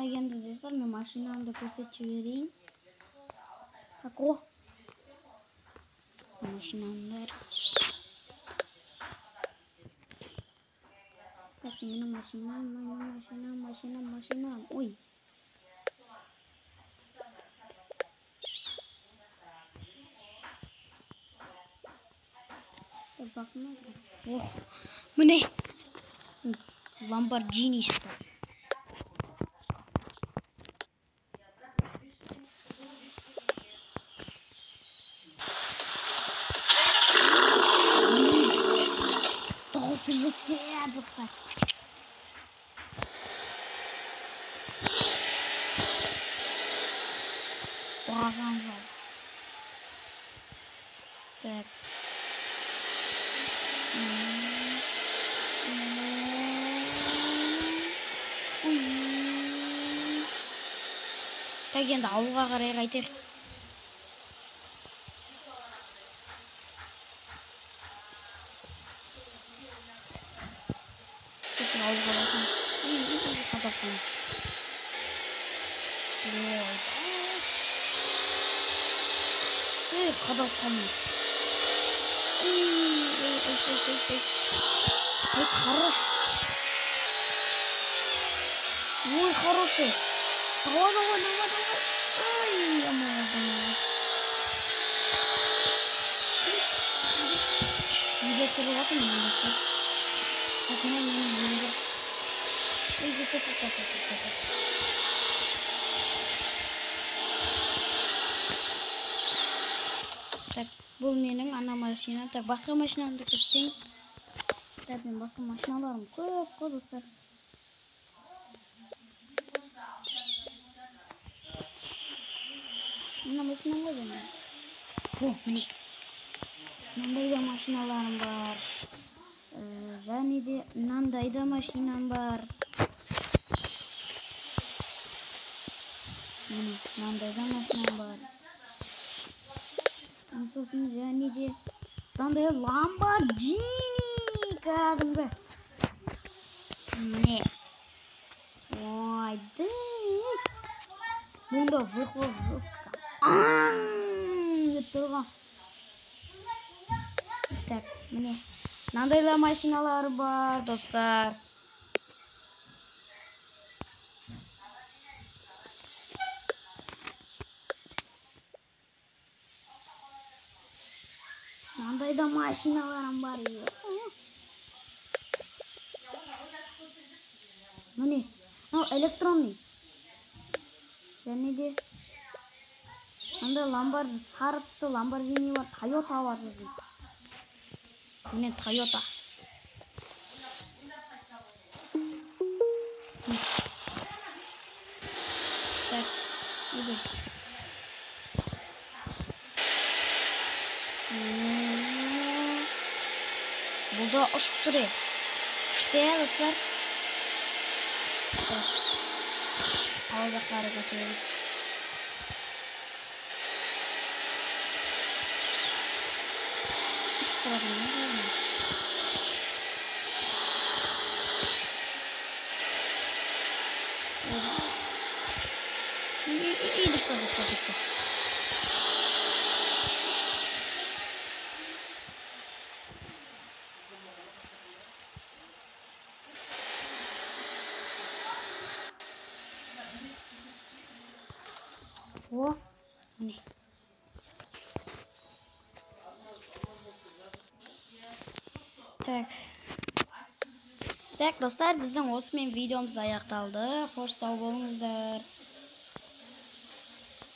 енді достар, мен машинамды көрсетіп жіберейін. Так, о. Машинамдар. Так, менің машинам. Ой. Bakın. Oh. Bu ne? Lamborghini işte. Daha sırası ya dostlar. Bağlan var. Так. Так, енді ауылға қарай қайтайық. Кетіп ауылға қайтайық. Қадаппын. Қадаппын. Хорош. Ой, хороший. Давай. Ой, я молодец. Видео целовато не надо. Так, не надо. Иди тут. Так, бұл менің ана машина. Так, басқа машинамды көрсетейін. Так, мен басқа машиналарым көп қой достар. Мына машинам ғой және. О, міне. Мынандай да машиналарым бар. Және де мынандай да машинам бар. Міне, мынандай да машинам бар. Сосын және де мынандай Lamborghini кәдімгі. Міне. Ой, дей. Бұнда выхлоп. Тұрған. Так, міне. Мынандай да машиналар бар, достар. Мынандай да машиналарым бар. Міне, электронный. Және де мындай сары түсті Lamborghini бар, Toyota бар. Міне Toyota. Так, иди. Бұл да ұшып тұр. Күшті достар. Ауыл жақтары көтерейік. Ұшып тұратын не болмайды. Достар. О, міне. Так, достар, біздің осымен видеомыз аяқталды. Қош сау болыңыздар.